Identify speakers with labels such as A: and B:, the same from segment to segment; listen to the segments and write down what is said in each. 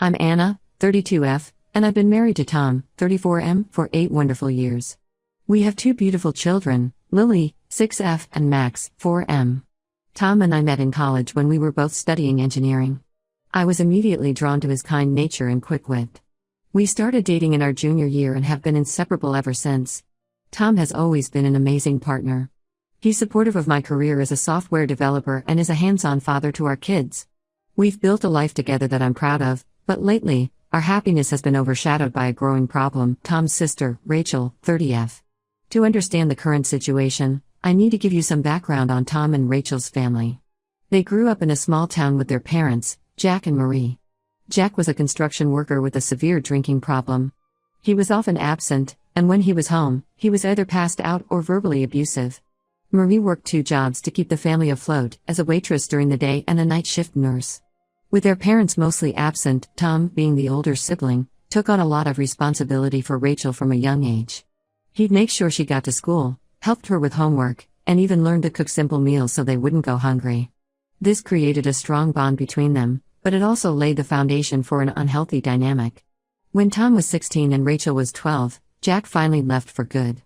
A: I'm Anna, 32F, and I've been married to Tom, 34M, for 8 wonderful years. We have 2 beautiful children, Lily, 6F, and Max, 4M. Tom and I met in college when we were both studying engineering. I was immediately drawn to his kind nature and quick wit. We started dating in our junior year and have been inseparable ever since. Tom has always been an amazing partner. He's supportive of my career as a software developer and is a hands-on father to our kids. We've built a life together that I'm proud of, but lately, our happiness has been overshadowed by a growing problem, Tom's sister, Rachel, 30F. To understand the current situation, I need to give you some background on Tom and Rachel's family. They grew up in a small town with their parents, Jack and Marie. Jack was a construction worker with a severe drinking problem. He was often absent, and when he was home, he was either passed out or verbally abusive. Marie worked 2 jobs to keep the family afloat, as a waitress during the day and a night shift nurse. With their parents mostly absent, Tom, being the older sibling, took on a lot of responsibility for Rachel from a young age. He'd make sure she got to school, helped her with homework, and even learned to cook simple meals so they wouldn't go hungry. This created a strong bond between them, but it also laid the foundation for an unhealthy dynamic. When Tom was 16 and Rachel was 12, Jack finally left for good.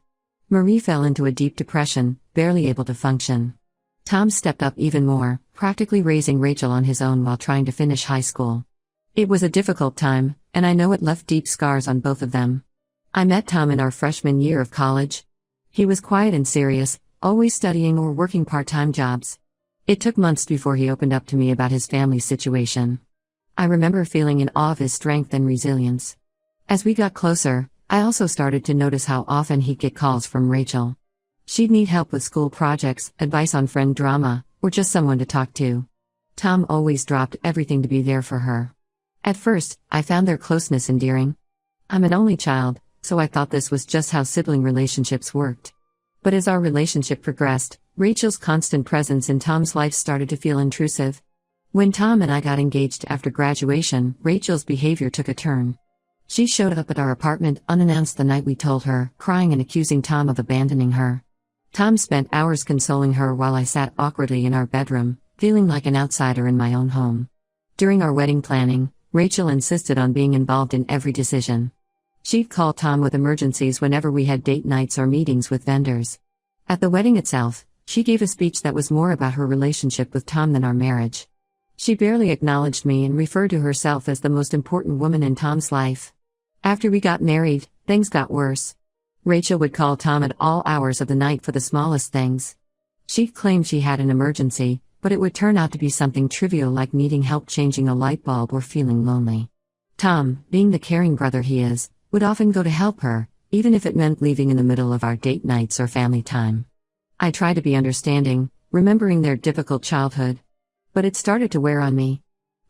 A: Marie fell into a deep depression, barely able to function. Tom stepped up even more, practically raising Rachel on his own while trying to finish high school. It was a difficult time, and I know it left deep scars on both of them. I met Tom in our freshman year of college. He was quiet and serious, always studying or working part-time jobs. It took months before he opened up to me about his family situation. I remember feeling in awe of his strength and resilience. As we got closer, I also started to notice how often he'd get calls from Rachel. She'd need help with school projects, advice on friend drama, or just someone to talk to. Tom always dropped everything to be there for her. At first, I found their closeness endearing. I'm an only child, so I thought this was just how sibling relationships worked. But as our relationship progressed, Rachel's constant presence in Tom's life started to feel intrusive. When Tom and I got engaged after graduation, Rachel's behavior took a turn. She showed up at our apartment unannounced the night we told her, crying and accusing Tom of abandoning her. Tom spent hours consoling her while I sat awkwardly in our bedroom, feeling like an outsider in my own home. During our wedding planning, Rachel insisted on being involved in every decision. She'd call Tom with emergencies whenever we had date nights or meetings with vendors. At the wedding itself, she gave a speech that was more about her relationship with Tom than our marriage. She barely acknowledged me and referred to herself as the most important woman in Tom's life. After we got married, things got worse. Rachel would call Tom at all hours of the night for the smallest things. She'd claim she had an emergency, but it would turn out to be something trivial like needing help changing a light bulb or feeling lonely. Tom, being the caring brother he is, would often go to help her, even if it meant leaving in the middle of our date nights or family time. I tried to be understanding, remembering their difficult childhood. But it started to wear on me.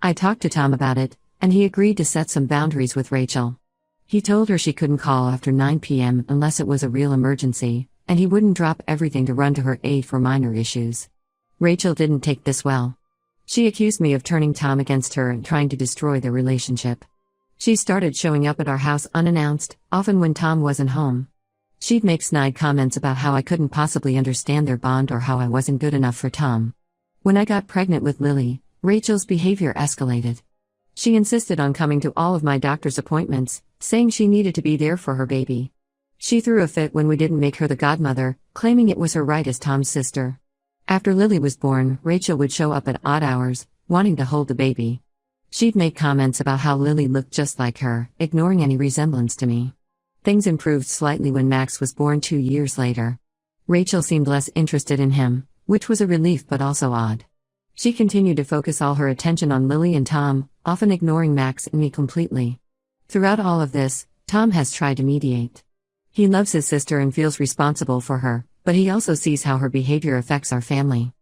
A: I talked to Tom about it, and he agreed to set some boundaries with Rachel. He told her she couldn't call after 9 p.m. unless it was a real emergency, and he wouldn't drop everything to run to her aid for minor issues. Rachel didn't take this well. She accused me of turning Tom against her and trying to destroy their relationship. She started showing up at our house unannounced, often when Tom wasn't home. She'd make snide comments about how I couldn't possibly understand their bond or how I wasn't good enough for Tom. When I got pregnant with Lily, Rachel's behavior escalated. She insisted on coming to all of my doctor's appointments, saying she needed to be there for her baby. She threw a fit when we didn't make her the godmother, claiming it was her right as Tom's sister. After Lily was born, Rachel would show up at odd hours, wanting to hold the baby. She'd make comments about how Lily looked just like her, ignoring any resemblance to me. Things improved slightly when Max was born 2 years later. Rachel seemed less interested in him, which was a relief but also odd. She continued to focus all her attention on Lily and Tom, often ignoring Max and me completely. Throughout all of this, Tom has tried to mediate. He loves his sister and feels responsible for her, but he also sees how her behavior affects our family.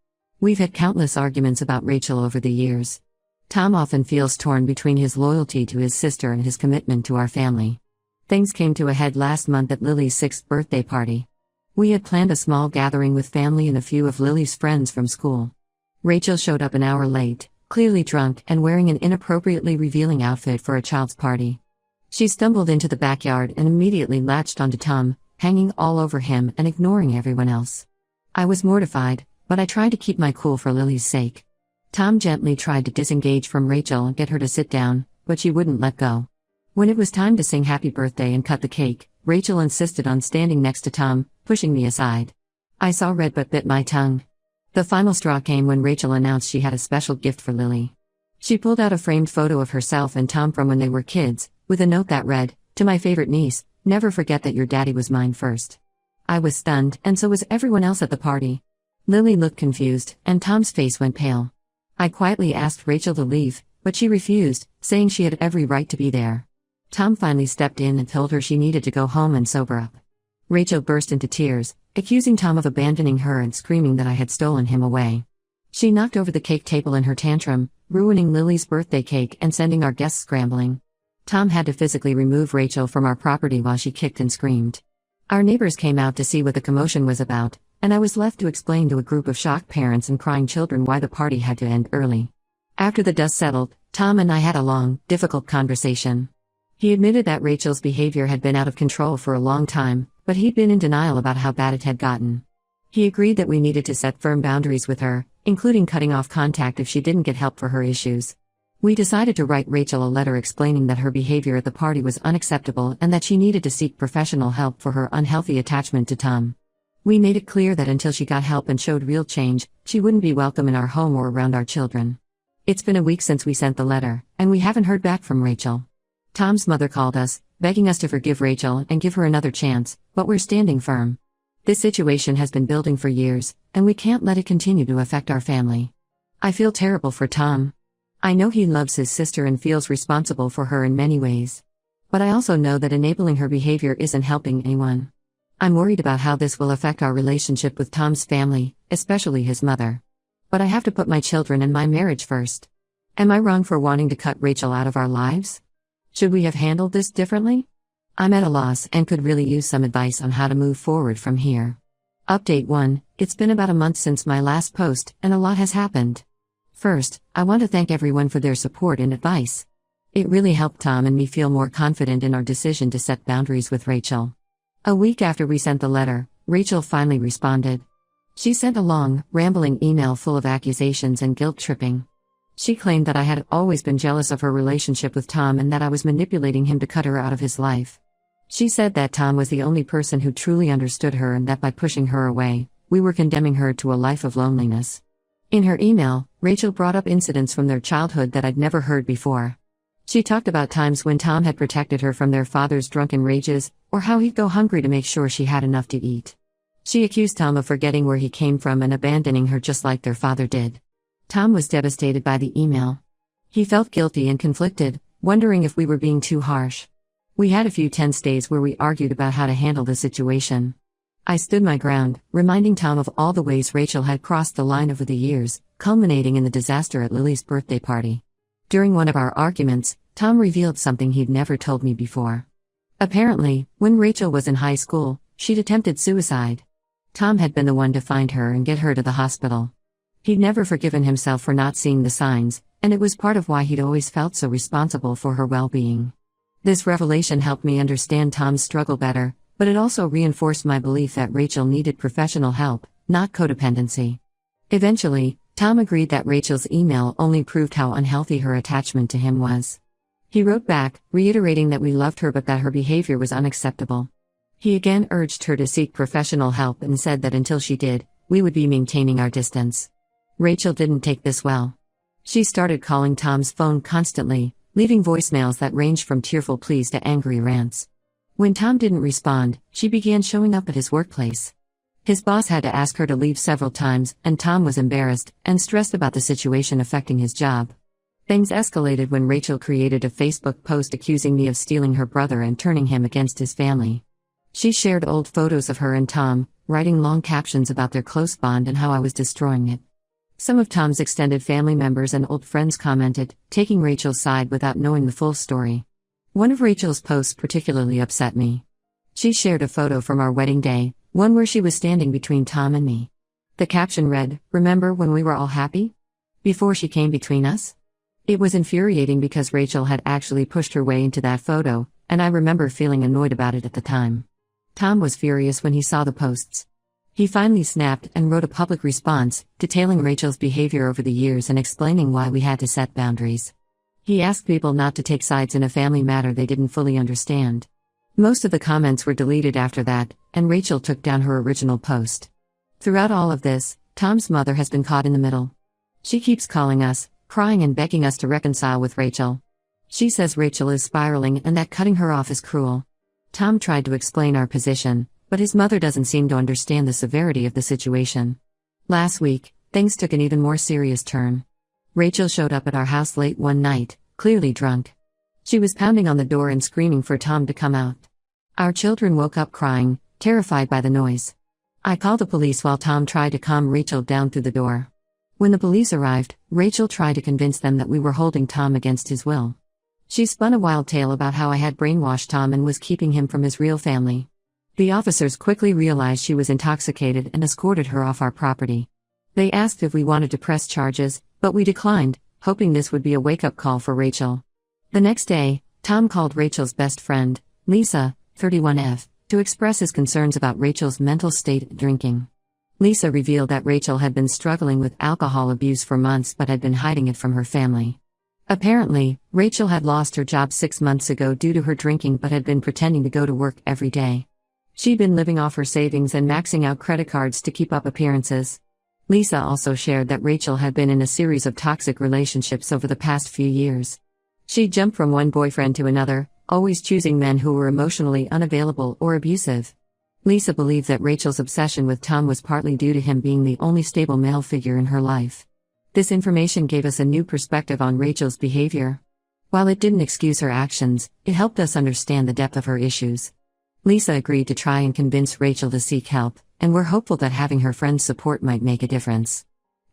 A: We've had countless arguments about Rachel over the years. Tom often feels torn between his loyalty to his sister and his commitment to our family. Things came to a head last month at Lily's 6th birthday party. We had planned a small gathering with family and a few of Lily's friends from school. Rachel showed up an hour late, clearly drunk and wearing an inappropriately revealing outfit for a child's party. She stumbled into the backyard and immediately latched onto Tom, hanging all over him and ignoring everyone else. I was mortified, but I tried to keep my cool for Lily's sake. Tom gently tried to disengage from Rachel and get her to sit down, but she wouldn't let go. When it was time to sing happy birthday and cut the cake, Rachel insisted on standing next to Tom, pushing me aside. I saw red but bit my tongue. The final straw came when Rachel announced she had a special gift for Lily. She pulled out a framed photo of herself and Tom from when they were kids, with a note that read, "To my favorite niece, never forget that your daddy was mine first." I was stunned, and so was everyone else at the party. Lily looked confused, and Tom's face went pale. I quietly asked Rachel to leave, but she refused, saying she had every right to be there. Tom finally stepped in and told her she needed to go home and sober up. Rachel burst into tears, accusing Tom of abandoning her and screaming that I had stolen him away. She knocked over the cake table in her tantrum, ruining Lily's birthday cake and sending our guests scrambling. Tom had to physically remove Rachel from our property while she kicked and screamed. Our neighbors came out to see what the commotion was about, and I was left to explain to a group of shocked parents and crying children why the party had to end early. After the dust settled, Tom and I had a long, difficult conversation. He admitted that Rachel's behavior had been out of control for a long time, but he'd been in denial about how bad it had gotten. He agreed that we needed to set firm boundaries with her, including cutting off contact if she didn't get help for her issues. We decided to write Rachel a letter explaining that her behavior at the party was unacceptable and that she needed to seek professional help for her unhealthy attachment to Tom. We made it clear that until she got help and showed real change, she wouldn't be welcome in our home or around our children. It's been a week since we sent the letter, and we haven't heard back from Rachel. Tom's mother called us, begging us to forgive Rachel and give her another chance, but we're standing firm. This situation has been building for years, and we can't let it continue to affect our family. I feel terrible for Tom. I know he loves his sister and feels responsible for her in many ways. But I also know that enabling her behavior isn't helping anyone. I'm worried about how this will affect our relationship with Tom's family, especially his mother. But I have to put my children and my marriage first. Am I wrong for wanting to cut Rachel out of our lives? Should we have handled this differently? I'm at a loss and could really use some advice on how to move forward from here. Update 1, it's been about a month since my last post, and a lot has happened. First, I want to thank everyone for their support and advice. It really helped Tom and me feel more confident in our decision to set boundaries with Rachel. A week after we sent the letter, Rachel finally responded. She sent a long, rambling email full of accusations and guilt-tripping. She claimed that I had always been jealous of her relationship with Tom and that I was manipulating him to cut her out of his life. She said that Tom was the only person who truly understood her and that by pushing her away, we were condemning her to a life of loneliness. In her email, Rachel brought up incidents from their childhood that I'd never heard before. She talked about times when Tom had protected her from their father's drunken rages, or how he'd go hungry to make sure she had enough to eat. She accused Tom of forgetting where he came from and abandoning her just like their father did. Tom was devastated by the email. He felt guilty and conflicted, wondering if we were being too harsh. We had a few tense days where we argued about how to handle the situation. I stood my ground, reminding Tom of all the ways Rachel had crossed the line over the years, culminating in the disaster at Lily's birthday party. During one of our arguments, Tom revealed something he'd never told me before. Apparently, when Rachel was in high school, she'd attempted suicide. Tom had been the one to find her and get her to the hospital. He'd never forgiven himself for not seeing the signs, and it was part of why he'd always felt so responsible for her well-being. This revelation helped me understand Tom's struggle better, but it also reinforced my belief that Rachel needed professional help, not codependency. Eventually, Tom agreed that Rachel's email only proved how unhealthy her attachment to him was. He wrote back, reiterating that we loved her but that her behavior was unacceptable. He again urged her to seek professional help and said that until she did, we would be maintaining our distance. Rachel didn't take this well. She started calling Tom's phone constantly, leaving voicemails that ranged from tearful pleas to angry rants. When Tom didn't respond, she began showing up at his workplace. His boss had to ask her to leave several times, and Tom was embarrassed and stressed about the situation affecting his job. Things escalated when Rachel created a Facebook post accusing me of stealing her brother and turning him against his family. She shared old photos of her and Tom, writing long captions about their close bond and how I was destroying it. Some of Tom's extended family members and old friends commented, taking Rachel's side without knowing the full story. One of Rachel's posts particularly upset me. She shared a photo from our wedding day, one where she was standing between Tom and me. The caption read, "Remember when we were all happy? Before she came between us?" It was infuriating because Rachel had actually pushed her way into that photo, and I remember feeling annoyed about it at the time. Tom was furious when he saw the posts. He finally snapped and wrote a public response, detailing Rachel's behavior over the years and explaining why we had to set boundaries. He asked people not to take sides in a family matter they didn't fully understand. Most of the comments were deleted after that, and Rachel took down her original post. Throughout all of this, Tom's mother has been caught in the middle. She keeps calling us, crying and begging us to reconcile with Rachel. She says Rachel is spiraling and that cutting her off is cruel. Tom tried to explain our position, but his mother doesn't seem to understand the severity of the situation. Last week, things took an even more serious turn. Rachel showed up at our house late one night, clearly drunk. She was pounding on the door and screaming for Tom to come out. Our children woke up crying, terrified by the noise. I called the police while Tom tried to calm Rachel down through the door. When the police arrived, Rachel tried to convince them that we were holding Tom against his will. She spun a wild tale about how I had brainwashed Tom and was keeping him from his real family. The officers quickly realized she was intoxicated and escorted her off our property. They asked if we wanted to press charges, but we declined, hoping this would be a wake-up call for Rachel. The next day, Tom called Rachel's best friend, Lisa, 31F, to express his concerns about Rachel's mental state and drinking. Lisa revealed that Rachel had been struggling with alcohol abuse for months but had been hiding it from her family. Apparently, Rachel had lost her job 6 months ago due to her drinking but had been pretending to go to work every day. She'd been living off her savings and maxing out credit cards to keep up appearances. Lisa also shared that Rachel had been in a series of toxic relationships over the past few years. She jumped from one boyfriend to another, always choosing men who were emotionally unavailable or abusive. Lisa believed that Rachel's obsession with Tom was partly due to him being the only stable male figure in her life. This information gave us a new perspective on Rachel's behavior. While it didn't excuse her actions, it helped us understand the depth of her issues. Lisa agreed to try and convince Rachel to seek help, and we're hopeful that having her friends' support might make a difference.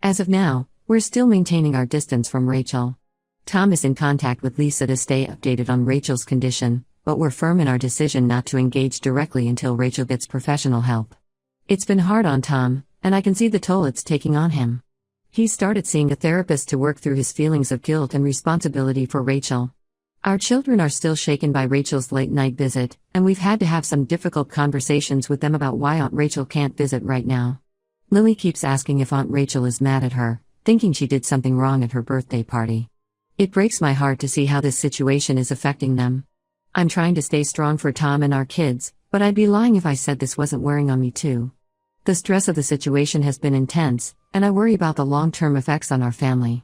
A: As of now, we're still maintaining our distance from Rachel. Tom is in contact with Lisa to stay updated on Rachel's condition, but we're firm in our decision not to engage directly until Rachel gets professional help. It's been hard on Tom, and I can see the toll it's taking on him. He started seeing a therapist to work through his feelings of guilt and responsibility for Rachel. Our children are still shaken by Rachel's late-night visit, and we've had to have some difficult conversations with them about why Aunt Rachel can't visit right now. Lily keeps asking if Aunt Rachel is mad at her, thinking she did something wrong at her birthday party. It breaks my heart to see how this situation is affecting them. I'm trying to stay strong for Tom and our kids, but I'd be lying if I said this wasn't wearing on me too. The stress of the situation has been intense, and I worry about the long-term effects on our family.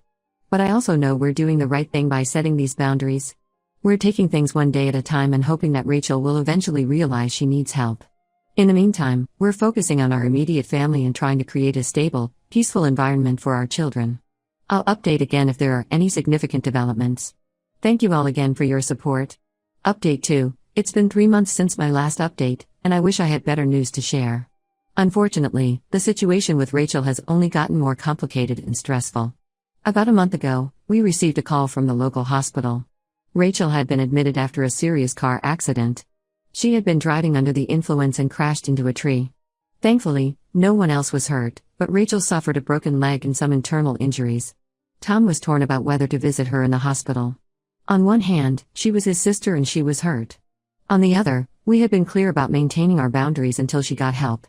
A: But I also know we're doing the right thing by setting these boundaries. We're taking things one day at a time and hoping that Rachel will eventually realize she needs help. In the meantime, we're focusing on our immediate family and trying to create a stable, peaceful environment for our children. I'll update again if there are any significant developments. Thank you all again for your support. Update 2. It's been 3 months since my last update, and I wish I had better news to share. Unfortunately, the situation with Rachel has only gotten more complicated and stressful. About a month ago, we received a call from the local hospital. Rachel had been admitted after a serious car accident. She had been driving under the influence and crashed into a tree. Thankfully, no one else was hurt, but Rachel suffered a broken leg and some internal injuries. Tom was torn about whether to visit her in the hospital. On one hand, she was his sister and she was hurt. On the other, we had been clear about maintaining our boundaries until she got help.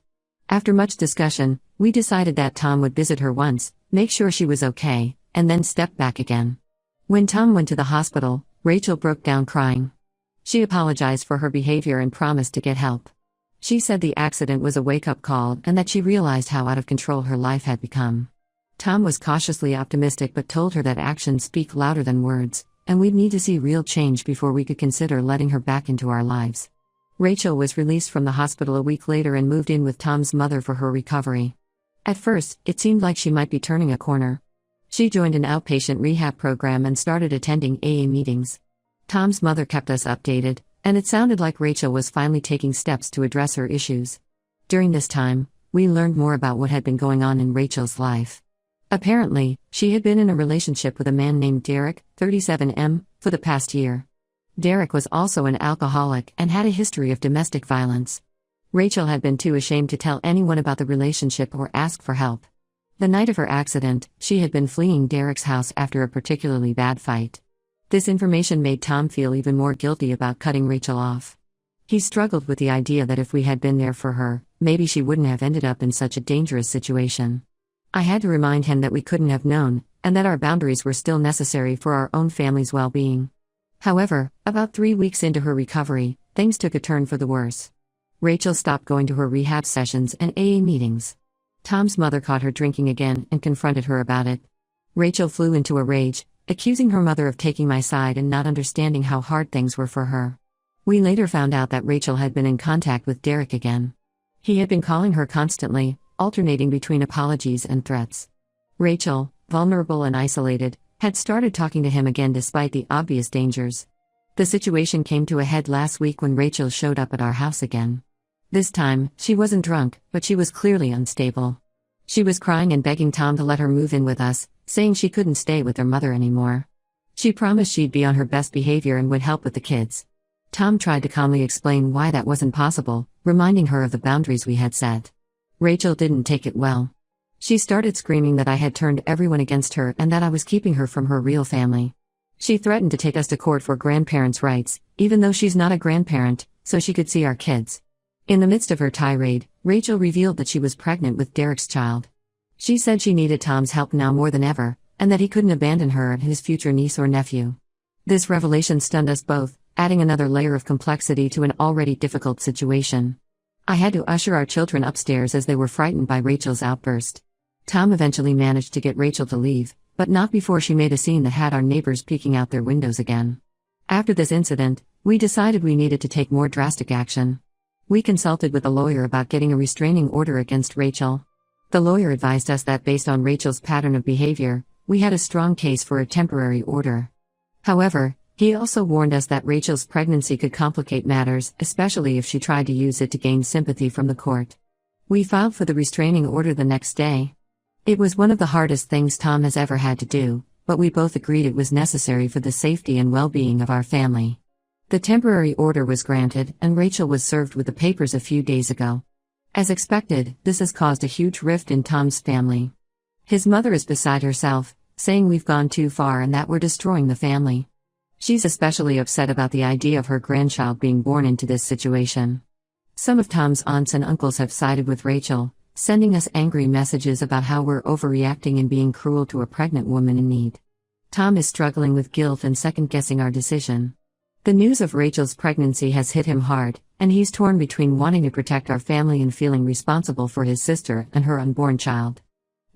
A: After much discussion, we decided that Tom would visit her once, make sure she was okay, and then step back again. When Tom went to the hospital, Rachel broke down crying. She apologized for her behavior and promised to get help. She said the accident was a wake-up call and that she realized how out of control her life had become. Tom was cautiously optimistic but told her that actions speak louder than words, and we'd need to see real change before we could consider letting her back into our lives. Rachel was released from the hospital a week later and moved in with Tom's mother for her recovery. At first, it seemed like she might be turning a corner. She joined an outpatient rehab program and started attending AA meetings. Tom's mother kept us updated, and it sounded like Rachel was finally taking steps to address her issues. During this time, we learned more about what had been going on in Rachel's life. Apparently, she had been in a relationship with a man named Derek, 37M, for the past year. Derek was also an alcoholic and had a history of domestic violence. Rachel had been too ashamed to tell anyone about the relationship or ask for help. The night of her accident, she had been fleeing Derek's house after a particularly bad fight. This information made Tom feel even more guilty about cutting Rachel off. He struggled with the idea that if we had been there for her, maybe she wouldn't have ended up in such a dangerous situation. I had to remind him that we couldn't have known, and that our boundaries were still necessary for our own family's well-being. However, about 3 weeks into her recovery, things took a turn for the worse. Rachel stopped going to her rehab sessions and AA meetings. Tom's mother caught her drinking again and confronted her about it. Rachel flew into a rage, accusing her mother of taking my side and not understanding how hard things were for her. We later found out that Rachel had been in contact with Derek again. He had been calling her constantly, alternating between apologies and threats. Rachel, vulnerable and isolated, had started talking to him again despite the obvious dangers. The situation came to a head last week when Rachel showed up at our house again. This time, she wasn't drunk, but she was clearly unstable. She was crying and begging Tom to let her move in with us, saying she couldn't stay with her mother anymore. She promised she'd be on her best behavior and would help with the kids. Tom tried to calmly explain why that wasn't possible, reminding her of the boundaries we had set. Rachel didn't take it well. She started screaming that I had turned everyone against her and that I was keeping her from her real family. She threatened to take us to court for grandparents' rights, even though she's not a grandparent, so she could see our kids. In the midst of her tirade, Rachel revealed that she was pregnant with Derek's child. She said she needed Tom's help now more than ever, and that he couldn't abandon her and his future niece or nephew. This revelation stunned us both, adding another layer of complexity to an already difficult situation. I had to usher our children upstairs as they were frightened by Rachel's outburst. Tom eventually managed to get Rachel to leave, but not before she made a scene that had our neighbors peeking out their windows again. After this incident, we decided we needed to take more drastic action. We consulted with a lawyer about getting a restraining order against Rachel. The lawyer advised us that based on Rachel's pattern of behavior, we had a strong case for a temporary order. However, he also warned us that Rachel's pregnancy could complicate matters, especially if she tried to use it to gain sympathy from the court. We filed for the restraining order the next day. It was one of the hardest things Tom has ever had to do, but we both agreed it was necessary for the safety and well-being of our family. The temporary order was granted, and Rachel was served with the papers a few days ago. As expected, this has caused a huge rift in Tom's family. His mother is beside herself, saying we've gone too far and that we're destroying the family. She's especially upset about the idea of her grandchild being born into this situation. Some of Tom's aunts and uncles have sided with Rachel, sending us angry messages about how we're overreacting and being cruel to a pregnant woman in need. Tom is struggling with guilt and second-guessing our decision. The news of Rachel's pregnancy has hit him hard, and he's torn between wanting to protect our family and feeling responsible for his sister and her unborn child.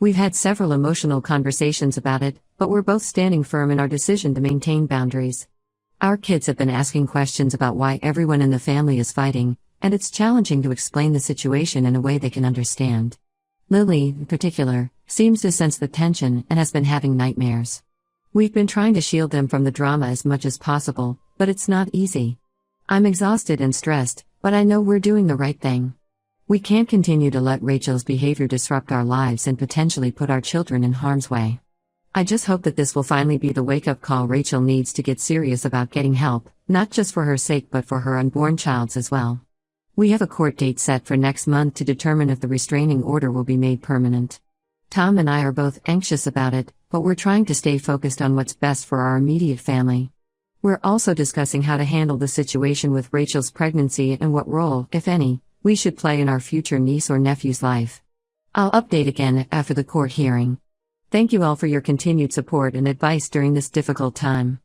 A: We've had several emotional conversations about it, but we're both standing firm in our decision to maintain boundaries. Our kids have been asking questions about why everyone in the family is fighting, and it's challenging to explain the situation in a way they can understand. Lily, in particular, seems to sense the tension and has been having nightmares. We've been trying to shield them from the drama as much as possible, but it's not easy. I'm exhausted and stressed, but I know we're doing the right thing. We can't continue to let Rachel's behavior disrupt our lives and potentially put our children in harm's way. I just hope that this will finally be the wake-up call Rachel needs to get serious about getting help, not just for her sake but for her unborn child's as well. We have a court date set for next month to determine if the restraining order will be made permanent. Tom and I are both anxious about it, but we're trying to stay focused on what's best for our immediate family. We're also discussing how to handle the situation with Rachel's pregnancy and what role, if any, we should play in our future niece or nephew's life. I'll update again after the court hearing. Thank you all for your continued support and advice during this difficult time.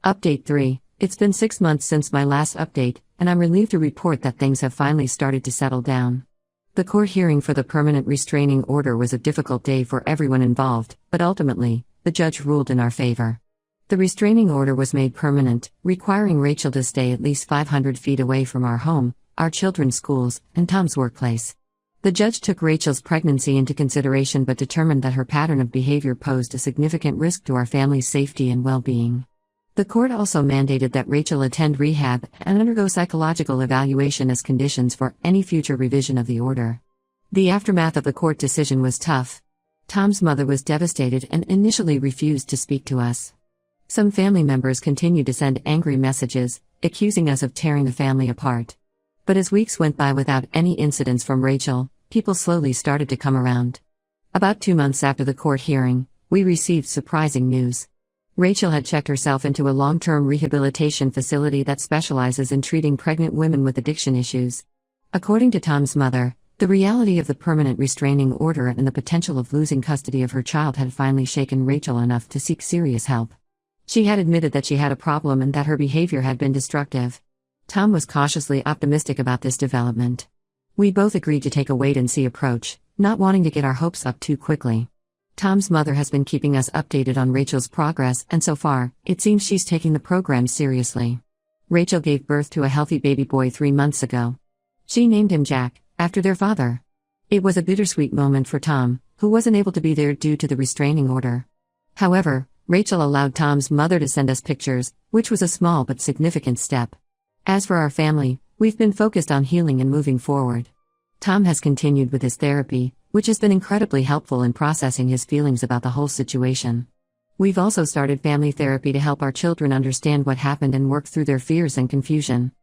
A: Update 3. It's been 6 months since my last update, and I'm relieved to report that things have finally started to settle down. The court hearing for the permanent restraining order was a difficult day for everyone involved, but ultimately, the judge ruled in our favor. The restraining order was made permanent, requiring Rachel to stay at least 500 feet away from our home, our children's schools, and Tom's workplace. The judge took Rachel's pregnancy into consideration but determined that her pattern of behavior posed a significant risk to our family's safety and well-being. The court also mandated that Rachel attend rehab and undergo psychological evaluation as conditions for any future revision of the order. The aftermath of the court decision was tough. Tom's mother was devastated and initially refused to speak to us. Some family members continued to send angry messages, accusing us of tearing the family apart. But as weeks went by without any incidents from Rachel, people slowly started to come around. About 2 months after the court hearing, we received surprising news. Rachel had checked herself into a long-term rehabilitation facility that specializes in treating pregnant women with addiction issues. According to Tom's mother, The reality of the permanent restraining order and the potential of losing custody of her child had finally shaken Rachel enough to seek serious help. She had admitted that she had a problem and that her behavior had been destructive. Tom was cautiously optimistic about this development. We both agreed to take a wait-and-see approach, not wanting to get our hopes up too quickly. Tom's mother has been keeping us updated on Rachel's progress, and so far, it seems she's taking the program seriously. Rachel gave birth to a healthy baby boy 3 months ago. She named him Jack, after their father. It was a bittersweet moment for Tom, who wasn't able to be there due to the restraining order. However, Rachel allowed Tom's mother to send us pictures, which was a small but significant step. As for our family, we've been focused on healing and moving forward. Tom has continued with his therapy, which has been incredibly helpful in processing his feelings about the whole situation. We've also started family therapy to help our children understand what happened and work through their fears and confusion.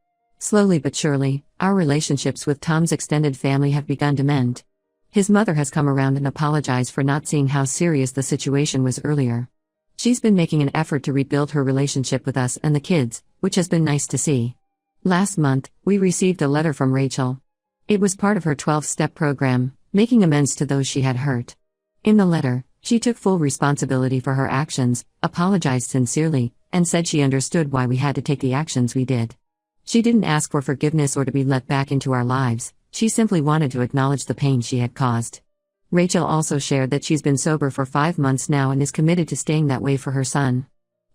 A: Slowly but surely, our relationships with Tom's extended family have begun to mend. His mother has come around and apologized for not seeing how serious the situation was earlier. She's been making an effort to rebuild her relationship with us and the kids, which has been nice to see. Last month, we received a letter from Rachel. It was part of her 12-step program, making amends to those she had hurt. In the letter, she took full responsibility for her actions, apologized sincerely, and said she understood why we had to take the actions we did. She didn't ask for forgiveness or to be let back into our lives, she simply wanted to acknowledge the pain she had caused. Rachel also shared that she's been sober for 5 months now and is committed to staying that way for her son.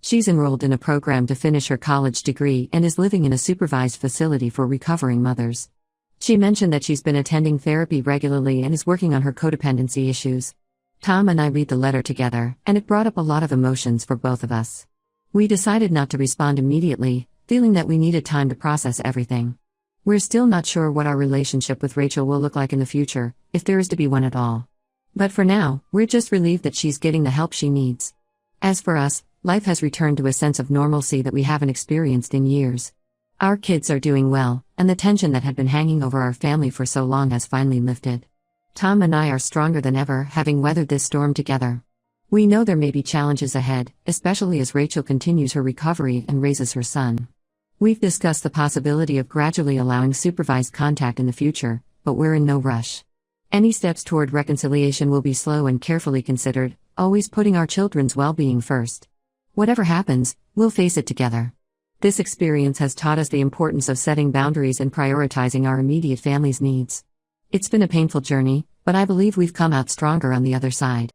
A: She's enrolled in a program to finish her college degree and is living in a supervised facility for recovering mothers. She mentioned that she's been attending therapy regularly and is working on her codependency issues. Tom and I read the letter together, and it brought up a lot of emotions for both of us. We decided not to respond immediately, feeling that we needed time to process everything. We're still not sure what our relationship with Rachel will look like in the future, if there is to be one at all. But for now, we're just relieved that she's getting the help she needs. As for us, life has returned to a sense of normalcy that we haven't experienced in years. Our kids are doing well, and the tension that had been hanging over our family for so long has finally lifted. Tom and I are stronger than ever, having weathered this storm together. We know there may be challenges ahead, especially as Rachel continues her recovery and raises her son. We've discussed the possibility of gradually allowing supervised contact in the future, but we're in no rush. Any steps toward reconciliation will be slow and carefully considered, always putting our children's well-being first. Whatever happens, we'll face it together. This experience has taught us the importance of setting boundaries and prioritizing our immediate family's needs. It's been a painful journey, but I believe we've come out stronger on the other side.